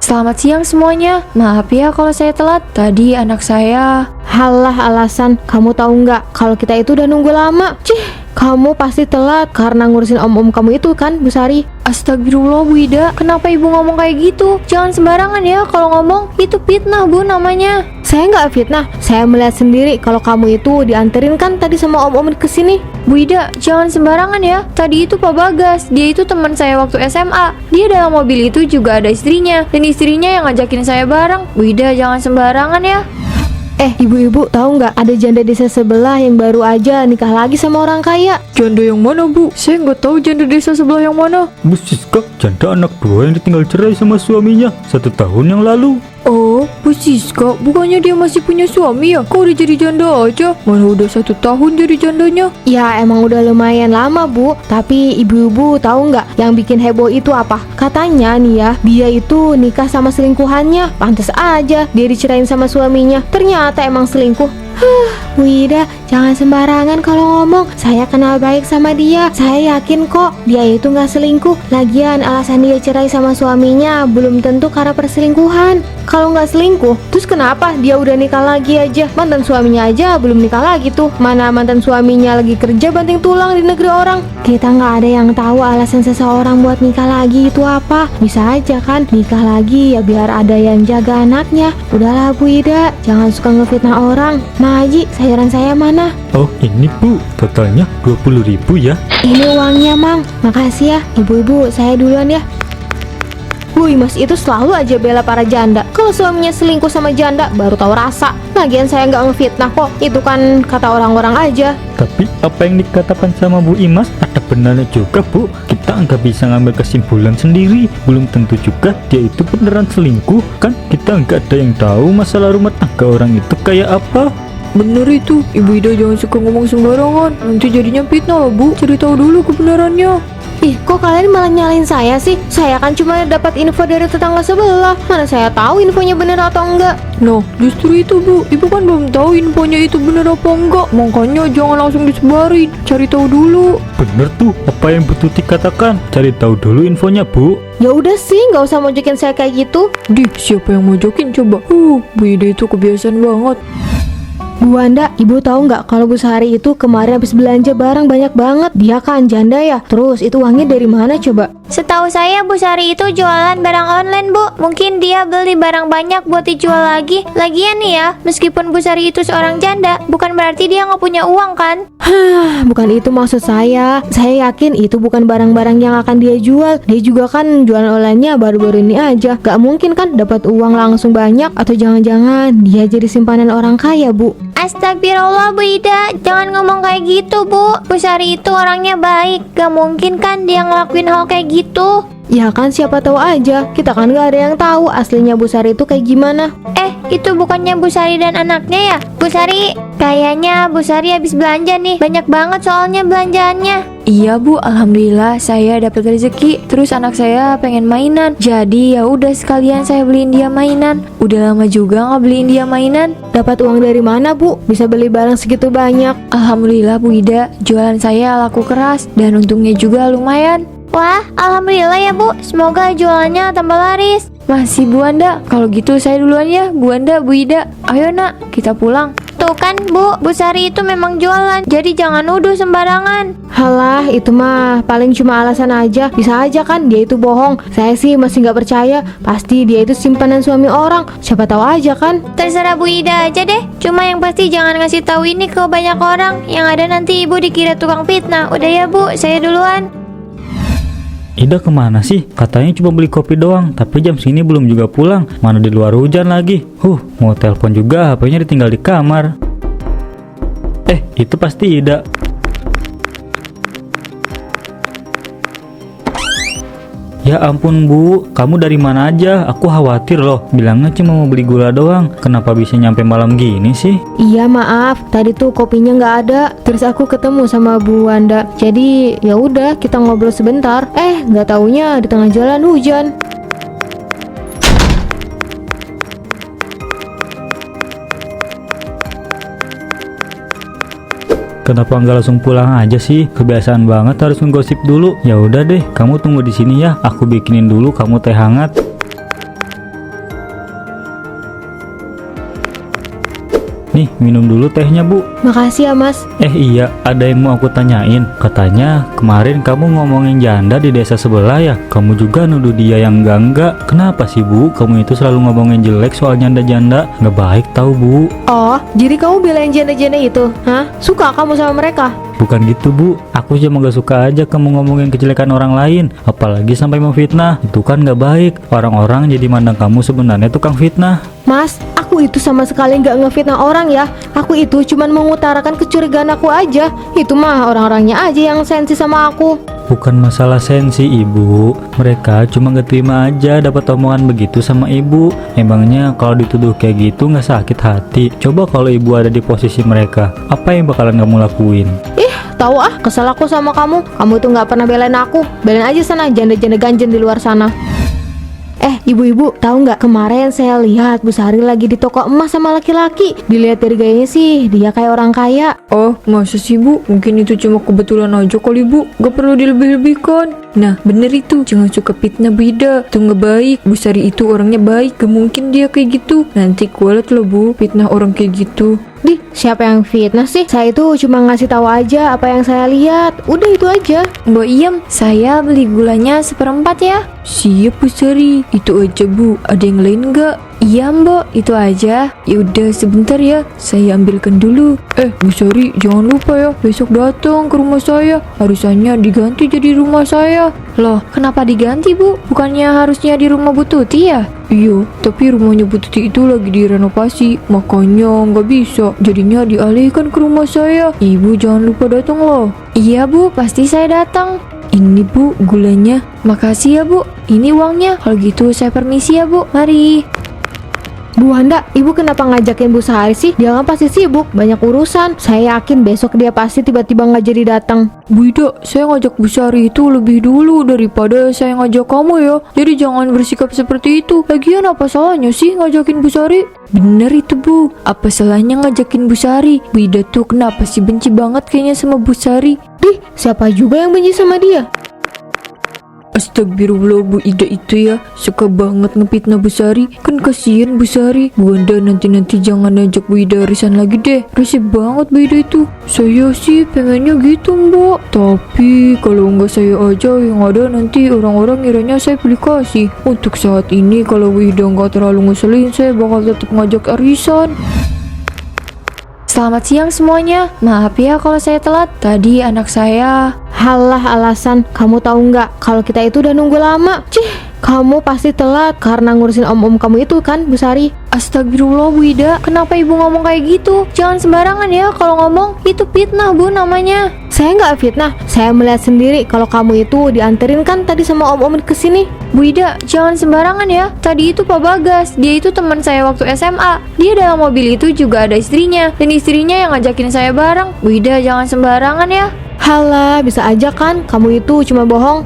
Selamat siang semuanya. Maaf ya kalau saya telat. Tadi anak saya... Halah alasan, kamu tahu nggak kalau kita itu udah nunggu lama. Kamu pasti telat karena ngurusin om-om kamu itu kan, Bu Sari? Astagfirullah Bu Ida, kenapa ibu ngomong kayak gitu? Jangan sembarangan ya kalau ngomong, itu fitnah Bu namanya. Saya nggak fitnah, saya melihat sendiri kalau kamu itu dianterin kan tadi sama om-om kesini. Bu Ida, jangan sembarangan ya. Tadi itu Pak Bagas, dia itu teman saya waktu SMA. Dia dalam mobil itu juga ada istrinya, dan istrinya yang ngajakin saya bareng. Bu Ida, jangan sembarangan ya. Ibu-ibu tahu nggak ada janda desa sebelah yang baru aja nikah lagi sama orang kaya? Janda yang mana Bu? Saya nggak tahu janda desa sebelah yang mana. Bu Siska, janda anak dua yang ditinggal cerai sama suaminya 1 tahun yang lalu. Oh, Bu Siska, bukannya dia masih punya suami ya? Kok udah jadi janda aja? Mana udah 1 tahun jadi jandanya? Ya emang udah lumayan lama Bu. Tapi ibu-ibu tahu nggak yang bikin heboh itu apa? Katanya nih ya, dia itu nikah sama selingkuhannya. Pantes aja dia dicerain sama suaminya. Ternyata emang selingkuh. Bu Ida, jangan sembarangan kalau ngomong. Saya kenal baik sama dia. Saya yakin kok dia itu nggak selingkuh. Lagian alasan dia cerai sama suaminya belum tentu karena perselingkuhan. Kalau nggak selingkuh, terus kenapa dia udah nikah lagi aja? Mantan suaminya aja belum nikah lagi tuh. Mana mantan suaminya lagi kerja banting tulang di negeri orang. Kita nggak ada yang tahu alasan seseorang buat nikah lagi itu apa. Bisa aja kan nikah lagi ya biar ada yang jaga anaknya. Udahlah Bu Ida, jangan suka ngefitnah orang. Haji, sayuran saya mana? Oh ini Bu, totalnya 20.000 ya. Ini uangnya Mang, makasih ya. Ibu-ibu, saya duluan ya. Bu Imas itu selalu aja bela para janda. Kalau suaminya selingkuh sama janda, baru tahu rasa. Lagian saya nggak ngefitnah kok, itu kan kata orang-orang aja. Tapi apa yang dikatakan sama Bu Imas ada benarnya juga Bu. Kita nggak bisa ngambil kesimpulan sendiri. Belum tentu juga dia itu beneran selingkuh. Kan kita nggak ada yang tahu masalah rumah tangga orang itu kayak apa. Bener itu, Ibu Ida jangan suka ngomong sembarangan. Nanti jadinya fitnah loh Bu, cari tahu dulu kebenarannya. Ih, kok kalian malah nyalain saya sih? Saya kan cuma dapat info dari tetangga sebelah. Mana saya tahu infonya bener atau enggak? Nah, justru itu Bu, Ibu kan belum tahu infonya itu bener apa enggak. Makanya jangan langsung disebarin, cari tahu dulu. Bener tuh, apa yang Bu Tuti katakan. Cari tahu dulu infonya Bu. Ya udah sih, nggak usah mojokin saya kayak gitu. Siapa yang mojokin coba? Bu Ida itu kebiasaan banget. Bu Wanda, ibu tahu nggak kalau Bu Sari itu kemarin habis belanja barang banyak banget. Dia kan janda ya. Terus itu uangnya dari mana coba? Setahu saya Bu Sari itu jualan barang online Bu. Mungkin dia beli barang banyak buat dijual lagi. Lagian nih ya, meskipun Bu Sari itu seorang janda, bukan berarti dia nggak punya uang kan? Bukan itu maksud saya. Saya yakin itu bukan barang-barang yang akan dia jual. Dia juga kan jualan online-nya baru-baru ini aja. Gak mungkin kan dapat uang langsung banyak. Atau jangan-jangan dia jadi simpanan orang kaya Bu. Astagfirullah Bu Ida, jangan ngomong kayak gitu Bu. Bu Sari itu orangnya baik. Gak mungkin kan dia ngelakuin hal kayak gitu. Ya kan siapa tahu aja. Kita kan gak ada yang tahu aslinya Bu Sari itu kayak gimana. Itu bukannya Bu Sari dan anaknya ya? Bu Sari, kayaknya Bu Sari habis belanja nih. Banyak banget soalnya belanjaannya. Iya Bu, alhamdulillah saya dapat rezeki. Terus anak saya pengen mainan. Jadi ya udah sekalian saya beliin dia mainan. Udah lama juga nggak beliin dia mainan. Dapat uang dari mana Bu? Bisa beli barang segitu banyak? Alhamdulillah Bu Ida, jualan saya laku keras dan untungnya juga lumayan. Wah, alhamdulillah ya Bu. Semoga jualannya tambah laris. Masih Bu Wanda, kalau gitu saya duluan ya Bu Wanda, Bu Ida. Ayo nak, kita pulang. Tuh kan Bu, Bu Sari itu memang jualan. Jadi jangan nuduh sembarangan. Halah, itu mah paling cuma alasan aja. Bisa aja kan dia itu bohong. Saya sih masih gak percaya. Pasti dia itu simpanan suami orang. Siapa tahu aja kan. Terserah Bu Ida aja deh. Cuma yang pasti jangan ngasih tahu ini ke banyak orang. Yang ada nanti Ibu dikira tukang fitnah. Udah ya Bu, saya duluan. Ida kemana sih? Katanya cuma beli kopi doang, tapi jam segini belum juga pulang. Mana di luar hujan lagi. Mau telepon juga HP-nya ditinggal di kamar. Itu pasti Ida. Ya ampun Bu, kamu dari mana aja? Aku khawatir loh. Bilangnya cuma mau beli gula doang. Kenapa bisa nyampe malam gini sih? Iya maaf, tadi tuh kopinya nggak ada. Terus aku ketemu sama Bu Wanda. Jadi ya udah kita ngobrol sebentar. Nggak taunya di tengah jalan hujan. Kenapa nggak langsung pulang aja sih? Kebiasaan banget harus ngegosip dulu. Ya udah deh, kamu tunggu di sini ya. Aku bikinin dulu kamu teh hangat. Nih, minum dulu tehnya, Bu. Makasih ya mas. Iya, ada yang mau aku tanyain. Katanya kemarin kamu ngomongin janda di desa sebelah ya. Kamu juga nuduh dia yang enggak. Kenapa sih, Bu? Kamu itu selalu ngomongin jelek soal janda-janda. Nggak baik tahu, Bu. Oh, jadi kamu belain janda-janda itu? Hah? Suka kamu sama mereka? Bukan gitu, Bu. Aku cuma gak suka aja kamu ngomongin kejelekan orang lain, apalagi sampai memfitnah. Itu kan gak baik. Orang-orang jadi mandang kamu sebenarnya tukang fitnah. Mas, aku itu sama sekali nggak ngefitnah orang ya. Aku itu cuman mengutarakan kecurigaan aku aja. Itu mah orang-orangnya aja yang sensi sama aku. Bukan masalah sensi, Ibu. Mereka cuma gak terima aja dapat omongan begitu sama Ibu. Emangnya kalau dituduh kayak gitu gak sakit hati? Coba kalau Ibu ada di posisi mereka, apa yang bakalan kamu lakuin? Tahu ah, kesel aku sama kamu. Kamu tuh nggak pernah belain aku. Belain aja sana janda-janda ganjen di luar sana. Ibu-ibu, tahu nggak kemarin saya lihat Bu Sari lagi di toko emas sama laki-laki. Dilihat dari gayanya sih, dia kayak orang kaya. Oh, masa sih Bu? Mungkin itu cuma kebetulan aja kali Bu. Gak perlu dilebih-lebihkan. Nah, bener itu. Jangan suka fitnah Bu Ida. Itu nggak baik. Bu Sari itu orangnya baik. Gak mungkin dia kayak gitu. Nanti kualat loh Bu, fitnah orang kayak gitu. Dih, siapa yang fitnah sih? Saya itu cuma ngasih tahu aja apa yang saya lihat. Udah itu aja. Mbak Iem, saya beli gulanya 1/4 ya. Siap Bu Sari. Itu aja Bu. Ada yang lain nggak? Iya Mbak, itu aja. Yaudah sebentar ya, saya ambilkan dulu. Bu Sari, jangan lupa ya, besok datang ke rumah saya. Harusnya diganti jadi rumah saya. Loh, kenapa diganti Bu? Bukannya harusnya di rumah Bu Tuti ya? Iya, tapi rumahnya Bu Tuti itu lagi direnovasi, makanya nggak bisa. Jadinya dialihkan ke rumah saya. Ibu jangan lupa datang loh. Iya Bu, pasti saya datang. Ini Bu, gulanya. Makasih ya Bu, ini uangnya. Kalau gitu saya permisi ya Bu, mari. Bu Wanda, ibu kenapa ngajakin Bu Sari sih? Dia kan pasti sibuk, banyak urusan. Saya yakin besok dia pasti tiba-tiba nggak jadi datang. Bu Ida, saya ngajak Bu Sari itu lebih dulu daripada saya ngajak kamu ya. Jadi jangan bersikap seperti itu. Lagian apa salahnya sih ngajakin Bu Sari? Bener itu Bu, apa salahnya ngajakin Bu Sari? Bu Ida tuh kenapa sih benci banget kayaknya sama Bu Sari? Dih, siapa juga yang benci sama dia? Astagfirullah, Bu Ida itu ya suka banget ngefitnah Bu Sari. Kan kasihan Bu Sari. Bu Anda nanti jangan ajak Bu Ida arisan lagi deh. Risih banget Bu Ida itu. Saya sih pengennya gitu Mbak, tapi kalau nggak saya aja yang ada nanti orang-orang ngiranya saya pilih kasih. Untuk saat ini kalau Bu Ida nggak terlalu ngeselin, saya bakal tetap ngajak arisan. Selamat siang semuanya. Maaf ya kalau saya telat. Tadi anak saya. Halah alasan, kamu tahu nggak kalau kita itu udah nunggu lama. Kamu pasti telat karena ngurusin om-om kamu itu kan, Bu Sari? Astagfirullah Bu Ida, kenapa ibu ngomong kayak gitu? Jangan sembarangan ya kalau ngomong, itu fitnah Bu namanya. Saya nggak fitnah, saya melihat sendiri kalau kamu itu dianterin kan tadi sama om-om ke sini. Bu Ida, jangan sembarangan ya. Tadi itu Pak Bagas, dia itu teman saya waktu SMA. Dia dalam mobil itu juga ada istrinya, dan istrinya yang ngajakin saya bareng. Bu Ida, jangan sembarangan ya. Halah, bisa aja kan kamu itu cuma bohong.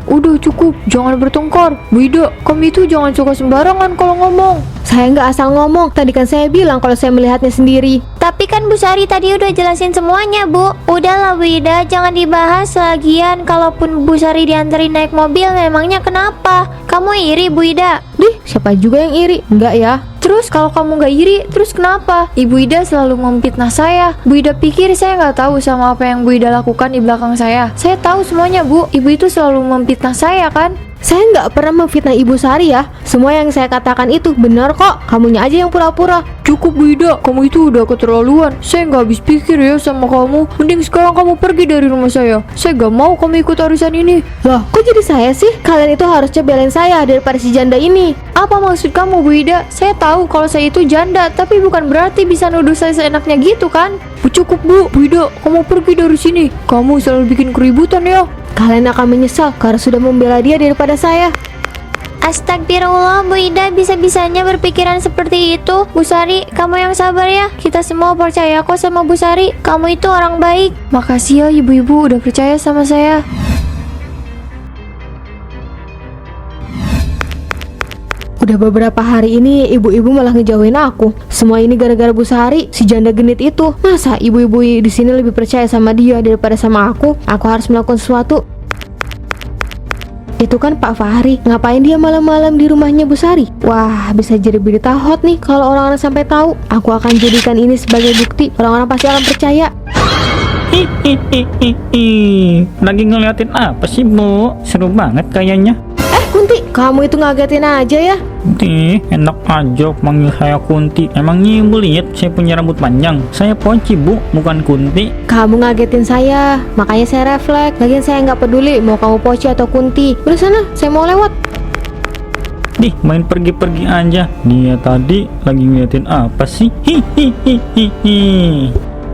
Udah cukup, jangan bertengkar. Bu Ida, kamu itu jangan suka sembarangan kalau ngomong. Saya nggak asal ngomong, tadi kan saya bilang kalau saya melihatnya sendiri. Tapi kan Bu Sari tadi udah jelasin semuanya Bu. Udahlah Bu Ida, jangan dibahas. Lagian kalaupun Bu Sari dianterin naik mobil, memangnya kenapa? Kamu iri Bu Ida? Dih, siapa juga yang iri? Enggak ya. Terus kalau kamu gak iri, terus kenapa? Ibu Ida selalu memfitnah saya. Bu Ida pikir saya gak tahu sama apa yang Bu Ida lakukan di belakang saya. Saya tahu semuanya Bu. Ibu itu selalu memfitnah saya kan? Saya nggak pernah memfitnah Ibu Sari ya. Semua yang saya katakan itu benar kok. Kamunya aja yang pura-pura. Cukup Bu Ida, kamu itu udah keterlaluan. Saya nggak habis pikir ya sama kamu. Mending sekarang kamu pergi dari rumah saya. Saya gak mau kamu ikut arisan ini. Loh, kok jadi saya sih? Kalian itu harusnya belain saya daripada si janda ini. Apa maksud kamu Bu Ida? Saya tahu kalau saya itu janda, tapi bukan berarti bisa nuduh saya seenaknya gitu kan? Cukup Bu Ida, kamu pergi dari sini. Kamu selalu bikin keributan ya. Kalian akan menyesal karena sudah membela dia daripada saya. Astagfirullah, Bu Ida bisa-bisanya berpikiran seperti itu. Bu Sari, kamu yang sabar ya. Kita semua percaya kok sama Bu Sari. Kamu itu orang baik. Makasih ya ibu-ibu udah percaya sama saya. Udah beberapa hari ini ibu-ibu malah ngejauhin aku. Semua ini gara-gara Bu Sari, si janda genit itu. Masa ibu-ibu di sini lebih percaya sama dia daripada sama aku? Aku harus melakukan sesuatu. Itu kan Pak Fahri. Ngapain dia malam-malam di rumahnya Bu Sari? Wah, bisa jadi berita hot nih kalau orang-orang sampai tahu. Aku akan jadikan ini sebagai bukti. Orang-orang pasti akan percaya. Lagi ngeliatin apa sih Bu? Seru banget kayaknya. Kunti, kamu itu ngagetin aja ya. Enak aja panggil saya Kunti. Emangnya Ibu lihat saya punya rambut panjang? Saya Poci Bu, bukan Kunti. Kamu ngagetin saya, makanya saya refleks. Lagian saya nggak peduli mau kamu Poci atau Kunti. Udah sana, saya mau lewat. Main pergi-pergi aja. Dia tadi lagi ngeliatin apa sih?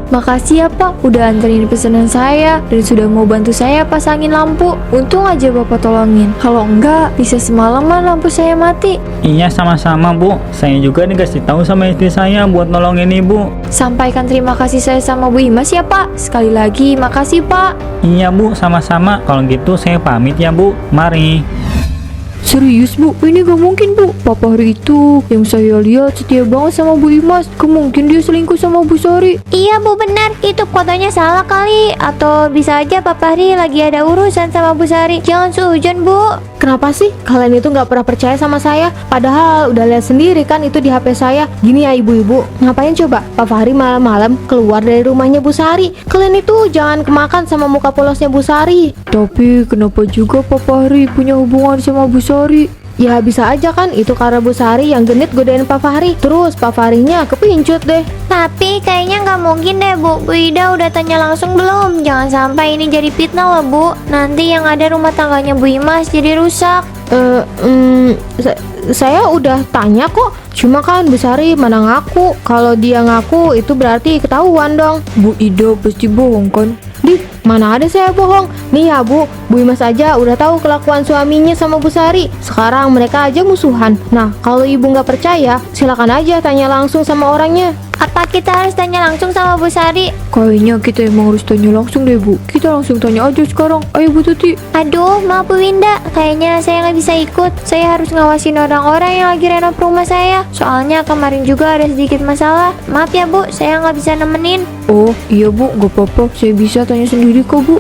Makasih ya Pak, udah anterin pesanan saya dan sudah mau bantu saya pasangin lampu. Untung aja Bapak tolongin. Kalau enggak, bisa semalaman lampu saya mati. Iya sama-sama Bu. Saya juga dikasih tahu sama istri saya buat nolongin Ibu. Sampaikan terima kasih saya sama Bu Imas ya Pak. Sekali lagi, makasih Pak. Iya Bu, sama-sama. Kalau gitu saya pamit ya Bu. Mari. Serius Bu, ini gak mungkin Bu. Papa Hari itu yang saya lihat setia banget sama Bu Imas. Kemungkinan dia selingkuh sama Bu Sari. Iya Bu, benar. Itu fotonya salah kali. Atau bisa aja Papa Hari lagi ada urusan sama Bu Sari. Jangan sujon Bu. Kenapa sih kalian itu nggak pernah percaya sama saya? Padahal udah lihat sendiri kan itu di HP saya. Gini ya ibu-ibu, ngapain coba Pak Fahri malam-malam keluar dari rumahnya Bu Sari? Kalian itu jangan kemakan sama muka polosnya Bu Sari. Tapi kenapa juga Papa Hari punya hubungan sama Bu Sari? Ya bisa aja kan itu karena Bu Sari yang genit godain Pak Fahri. Terus Pak Fahrinya kepincut deh. Tapi kayaknya nggak mungkin deh Bu. Bu Ida udah tanya langsung belum? Jangan sampai ini jadi fitnah loh Bu. Nanti yang ada rumah tangganya Bu Imas jadi rusak. Saya udah tanya kok. Cuma kan Bu Sari mana ngaku. Kalau dia ngaku itu berarti ketahuan dong. Bu Ida pasti bohong kan? Mana ada saya bohong. Nih ya Bu Imas aja udah tahu kelakuan suaminya sama Bu Sari. Sekarang mereka aja musuhan. Nah kalau ibu nggak percaya, silakan aja tanya langsung sama orangnya. Apa kita harus tanya langsung sama Bu Sari? Kayaknya kita emang harus tanya langsung deh Bu. Kita langsung tanya aja sekarang. Ayo Bu Tuti. Aduh, maaf Bu Winda. Kayaknya saya nggak bisa ikut. Saya harus ngawasin orang-orang yang lagi renov rumah saya. Soalnya kemarin juga ada sedikit masalah. Maaf ya Bu, saya nggak bisa nemenin. Oh iya Bu, gak apa-apa. Saya bisa tanya sendiri kok Bu.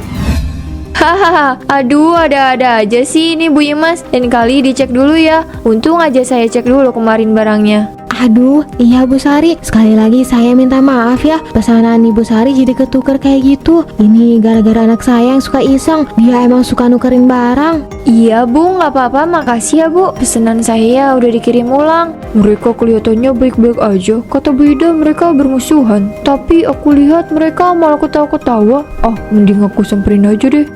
Hahaha, aduh ada-ada aja sih ini Bu Imas. Lain kali dicek dulu ya. Untung aja saya cek dulu kemarin barangnya. Aduh, iya Bu Sari. Sekali lagi saya minta maaf ya. Pesanan Ibu Sari jadi ketuker kayak gitu. Ini gara-gara anak saya yang suka iseng. Dia emang suka nukerin barang. Iya Bu, nggak apa-apa. Makasih ya Bu. Pesanan saya udah dikirim ulang. Mereka kelihatannya baik-baik aja. Kata Bu Ida mereka bermusuhan. Tapi aku lihat mereka malah ketawa-ketawa. Ah, mending aku samperin aja deh.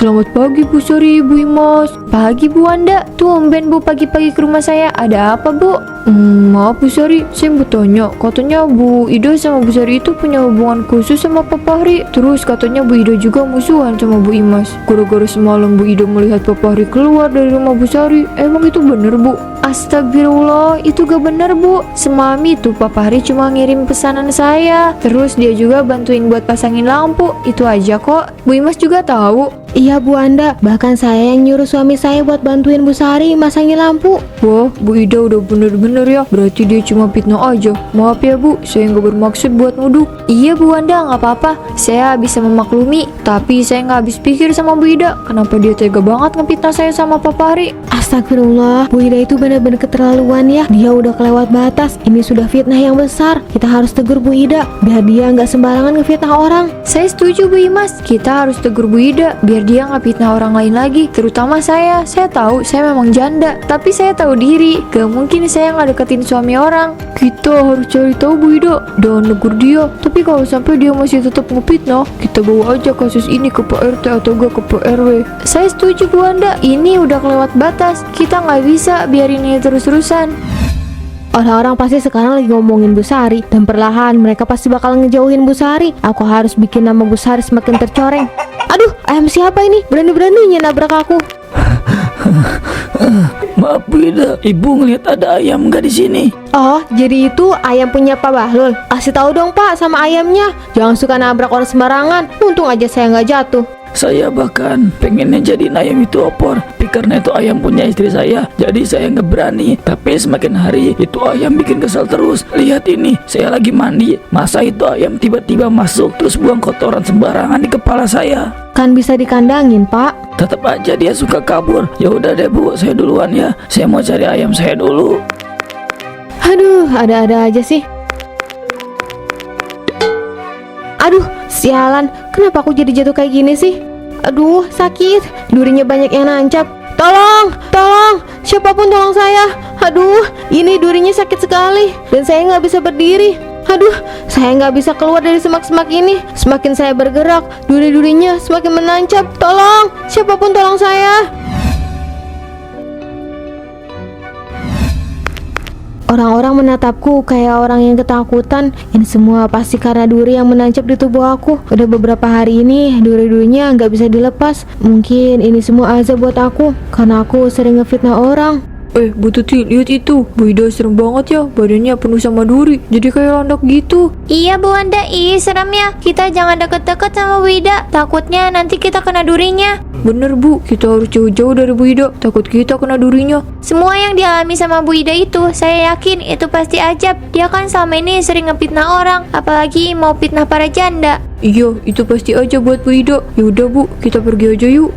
Selamat pagi Bu Sari, Bu Imas. Pagi Bu Wanda. Tumben Bu pagi-pagi ke rumah saya. Ada apa Bu? Maaf Bu Sari, saya mau tanya. Katanya Bu Ida sama Bu Sari itu punya hubungan khusus sama Papa Hari. Terus katanya Bu Ida juga musuhan sama Bu Imas. Gara-gara semalam Bu Ida melihat Papa Hari keluar dari rumah Bu Sari. Emang itu bener Bu? Astagfirullah, itu gak bener Bu. Semalam itu Papa Hari cuma ngirim pesanan saya. Terus dia juga bantuin buat pasangin lampu. Itu aja kok. Bu Imas juga tahu. Iya Bu Anda, bahkan saya yang nyuruh suami saya buat bantuin Bu Sari masangin lampu. Wah, Bu Ida udah bener-bener ya. Berarti dia cuma fitnah aja. Maaf ya Bu, saya nggak bermaksud buat nuduh. Iya Bu Wanda, nggak apa-apa. Saya bisa memaklumi. Tapi saya nggak habis pikir sama Bu Ida. Kenapa dia tega banget ngefitnah saya sama Papa Hari? Astagfirullah, Bu Ida itu benar-benar keterlaluan ya. Dia udah kelewat batas. Ini sudah fitnah yang besar. Kita harus tegur Bu Ida biar dia nggak sembarangan ngefitnah orang. Saya setuju Bu Imas. Kita harus tegur Bu Ida biar dia nggak fitnah orang lain lagi. Terutama saya. Saya tahu saya memang janda. Tapi saya tahu diri. Gak mungkin saya nggak deketin suami orang. Kita harus cari tahu Bu Ida dan negur dia. Tapi kalau sampai dia masih tetap ngefitnah, kita bawa aja kasus ini ke Pak RT atau gak ke Pak RW. Saya setuju Bu Wanda. Ini udah kelewat batas. Kita nggak bisa biarin ini terus-terusan. Orang-orang pasti sekarang lagi ngomongin Bu Sari. Dan perlahan mereka pasti bakal ngejauhin Bu Sari. Aku harus bikin nama Bu Sari semakin tercoreng. Aduh, ayam siapa ini? Berani-beraninya nabrak aku. Maaf Bu Ida, Ibu ngeliat ada ayam nggak di sini? Oh, jadi itu ayam punya Pak Bahlul. Kasih tahu dong Pak sama ayamnya. Jangan suka nabrak orang sembarangan. Untung aja saya nggak jatuh. Saya bahkan pengennya jadiin ayam itu opor, tapi karena itu ayam punya istri saya, jadi saya nggak berani. Tapi semakin hari itu ayam bikin kesal terus. Lihat ini, saya lagi mandi, masa itu ayam tiba-tiba masuk terus buang kotoran sembarangan di kepala saya. Kan bisa dikandangin, Pak. Tetap aja dia suka kabur. Ya udah deh Bu, saya duluan ya. Saya mau cari ayam saya dulu. Aduh, ada-ada aja sih. Aduh, sialan. Kenapa aku jadi jatuh kayak gini sih? Aduh, sakit. Durinya banyak yang nancap. Tolong, tolong. Siapapun tolong saya. Aduh, ini durinya sakit sekali. Dan saya nggak bisa berdiri. Aduh, saya nggak bisa keluar dari semak-semak ini. Semakin saya bergerak, duri-durinya semakin menancap. Tolong, siapapun tolong saya. Orang-orang menatapku kayak orang yang ketakutan. Ini semua pasti karena duri yang menancap di tubuh aku. Udah beberapa hari ini duri-durinya nggak bisa dilepas. Mungkin ini semua azab buat aku karena aku sering ngefitnah orang. Bu Tuti, lihat itu. Bu Ida serem banget ya, badannya penuh sama duri, jadi kayak landak gitu. Iya Bu Wanda, serem ya. Kita jangan deket-deket sama Bu Ida. Takutnya nanti kita kena durinya. Bener Bu, kita harus jauh-jauh dari Bu Ida, takut kita kena durinya. Semua yang dialami sama Bu Ida itu, saya yakin itu pasti ajab. Dia kan selama ini sering ngefitnah orang, apalagi mau fitnah para janda. Iya, itu pasti aja buat Bu Ida. Yaudah Bu, kita pergi aja yuk.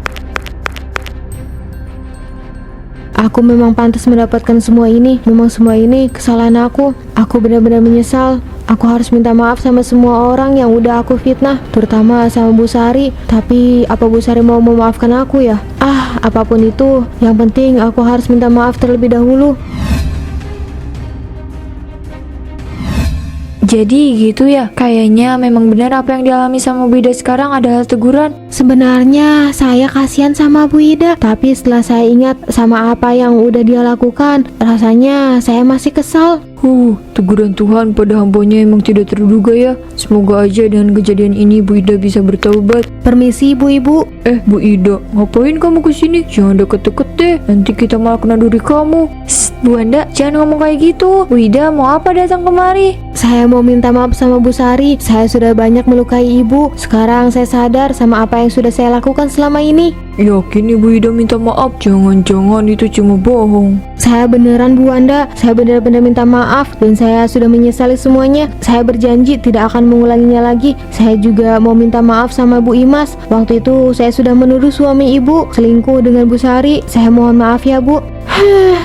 Aku memang pantas mendapatkan semua ini. Memang semua ini kesalahan aku. Aku benar-benar menyesal. Aku harus minta maaf sama semua orang yang udah aku fitnah, terutama sama Bu Sari. Tapi apa Bu Sari mau memaafkan aku ya? Apapun itu, yang penting aku harus minta maaf terlebih dahulu. Jadi gitu ya, kayaknya memang benar apa yang dialami sama Bu Ida sekarang adalah teguran. Sebenarnya saya kasihan sama Bu Ida, tapi setelah saya ingat sama apa yang udah dia lakukan, rasanya saya masih kesal. Teguran Tuhan pada hambanya emang tidak terduga ya. Semoga aja dengan kejadian ini Bu Ida bisa bertaubat. Permisi Bu Ibu. Bu Ida, ngapain kamu kesini? Jangan deket-deket deh, nanti kita malah kena duri kamu. Bu Wanda, jangan ngomong kayak gitu. Bu Ida mau apa datang kemari? Saya mau minta maaf sama Bu Sari. Saya sudah banyak melukai ibu. Sekarang saya sadar sama apa yang sudah saya lakukan selama ini. Yakin Ibu Ida minta maaf? Jangan-jangan itu cuma bohong. Saya beneran Bu Wanda, saya benar-benar minta maaf dan saya sudah menyesali semuanya. Saya berjanji tidak akan mengulanginya lagi. Saya juga mau minta maaf sama Bu Imas. Waktu itu saya sudah menuduh suami ibu selingkuh dengan Bu Sari. Saya mohon maaf ya Bu.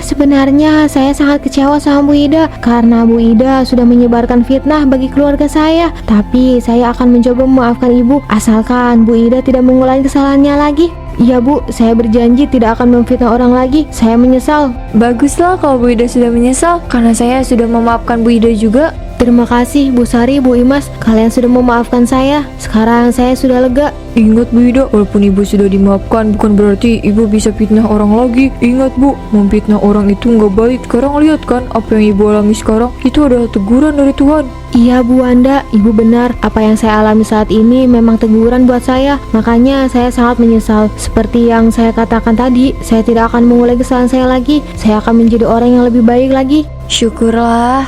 Sebenarnya saya sangat kecewa sama Bu Ida karena Bu Ida sudah menyebarkan fitnah bagi keluarga saya. Tapi saya akan mencoba memaafkan ibu asalkan Bu Ida tidak mengulangi kesalahannya lagi. Iya Bu, saya berjanji tidak akan memfitnah orang lagi. Saya menyesal. Baguslah kalau Bu Ida sudah menyesal, karena saya sudah memaafkan Bu Ida juga. Terima kasih Bu Sari, Bu Imas. Kalian sudah memaafkan saya. Sekarang saya sudah lega. Ingat Bu Ida, walaupun Ibu sudah dimaafkan, bukan berarti Ibu bisa fitnah orang lagi. Ingat Bu, memfitnah orang itu nggak baik. Sekarang lihat kan, apa yang Ibu alami sekarang, itu adalah teguran dari Tuhan. Iya Bu Wanda, Ibu benar. Apa yang saya alami saat ini memang teguran buat saya. Makanya saya sangat menyesal. Seperti yang saya katakan tadi, saya tidak akan mengulangi kesalahan saya lagi. Saya akan menjadi orang yang lebih baik lagi. Syukurlah.